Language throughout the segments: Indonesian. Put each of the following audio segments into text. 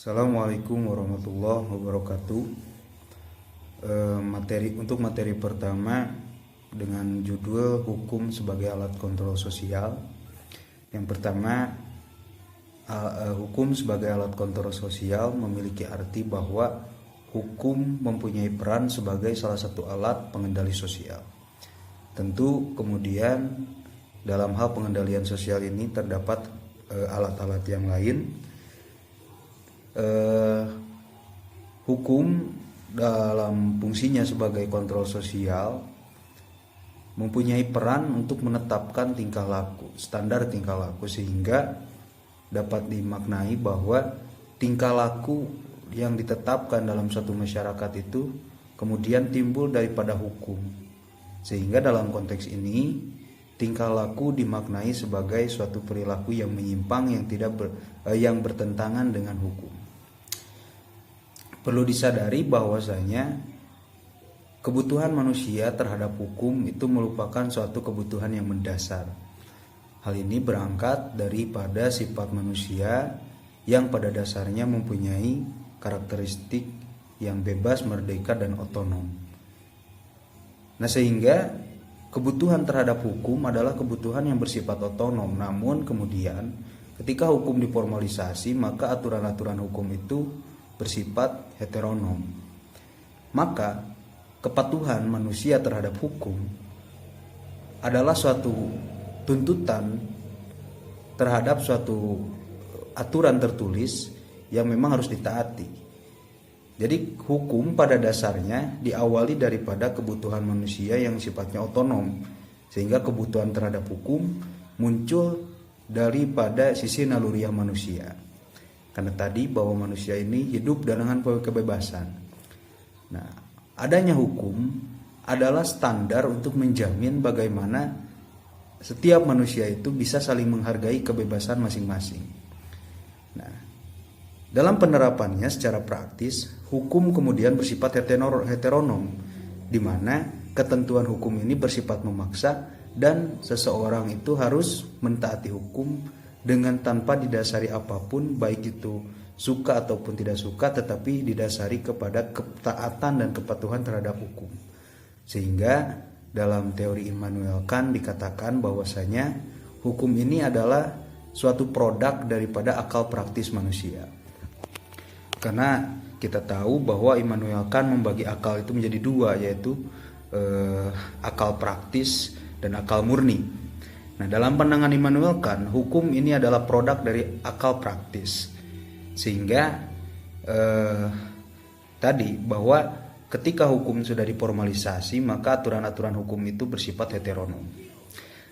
Assalamualaikum warahmatullahi wabarakatuh. Untuk materi pertama dengan judul hukum sebagai alat kontrol sosial. Yang pertama, hukum sebagai alat kontrol sosial memiliki arti bahwa hukum mempunyai peran sebagai salah satu alat pengendali sosial. Tentu kemudian dalam hal pengendalian sosial ini terdapat alat-alat yang lain. Hukum dalam fungsinya sebagai kontrol sosial mempunyai peran untuk menetapkan tingkah laku, standar tingkah laku, sehingga dapat dimaknai bahwa tingkah laku yang ditetapkan dalam suatu masyarakat itu kemudian timbul daripada hukum, sehingga dalam konteks ini tingkah laku dimaknai sebagai suatu perilaku yang menyimpang, yang bertentangan dengan hukum. Perlu disadari bahwasanya kebutuhan manusia terhadap hukum itu merupakan suatu kebutuhan yang mendasar. Hal ini berangkat daripada sifat manusia yang pada dasarnya mempunyai karakteristik yang bebas, merdeka, dan otonom. Nah, sehingga kebutuhan terhadap hukum adalah kebutuhan yang bersifat otonom. Namun kemudian ketika hukum diformalisasi, maka aturan-aturan hukum itu bersifat heteronom. Maka kepatuhan manusia terhadap hukum adalah suatu tuntutan terhadap suatu aturan tertulis yang memang harus ditaati. Jadi hukum pada dasarnya diawali daripada kebutuhan manusia yang sifatnya otonom, sehingga kebutuhan terhadap hukum muncul daripada sisi naluriah manusia. Karena tadi bahwa manusia ini hidup dengan kebebasan. Nah, adanya hukum adalah standar untuk menjamin bagaimana setiap manusia itu bisa saling menghargai kebebasan masing-masing. Nah, dalam penerapannya secara praktis, hukum kemudian bersifat heteronom, di mana ketentuan hukum ini bersifat memaksa dan seseorang itu harus mentaati hukum dengan tanpa didasari apapun, baik itu suka ataupun tidak suka, tetapi didasari kepada ketaatan dan kepatuhan terhadap hukum. Sehingga dalam teori Immanuel Kant dikatakan bahwasanya hukum ini adalah suatu produk daripada akal praktis manusia. Karena kita tahu bahwa Immanuel Kant membagi akal itu menjadi dua, yaitu akal praktis dan akal murni. Nah, dalam pandangan Immanuel Kant, hukum ini adalah produk dari akal praktis. Sehingga tadi bahwa ketika hukum sudah diformalisasi, maka aturan-aturan hukum itu bersifat heteronom.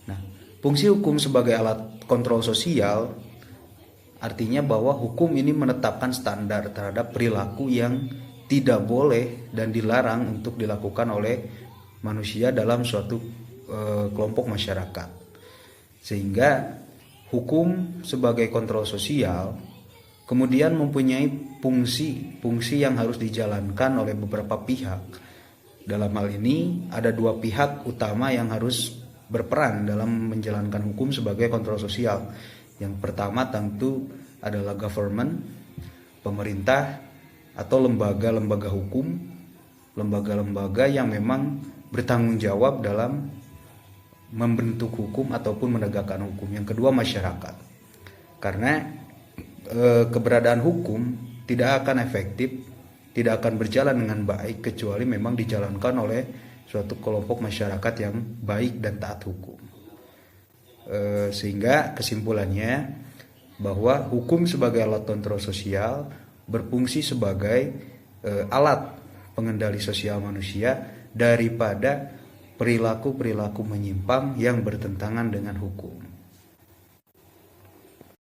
Nah, fungsi hukum sebagai alat kontrol sosial artinya bahwa hukum ini menetapkan standar terhadap perilaku yang tidak boleh dan dilarang untuk dilakukan oleh manusia dalam suatu kelompok masyarakat. Sehingga hukum sebagai kontrol sosial kemudian mempunyai fungsi yang harus dijalankan oleh beberapa pihak. Dalam hal ini ada dua pihak utama yang harus berperan dalam menjalankan hukum sebagai kontrol sosial. Yang pertama tentu adalah government, pemerintah atau lembaga-lembaga hukum, lembaga-lembaga yang memang bertanggung jawab dalam membentuk hukum ataupun menegakkan hukum. Yang kedua, masyarakat. Karena keberadaan hukum tidak akan efektif, tidak akan berjalan dengan baik kecuali memang dijalankan oleh suatu kelompok masyarakat yang baik dan taat hukum. Sehingga kesimpulannya bahwa hukum sebagai alat kontrol sosial berfungsi sebagai alat pengendali sosial manusia daripada perilaku-perilaku menyimpang yang bertentangan dengan hukum.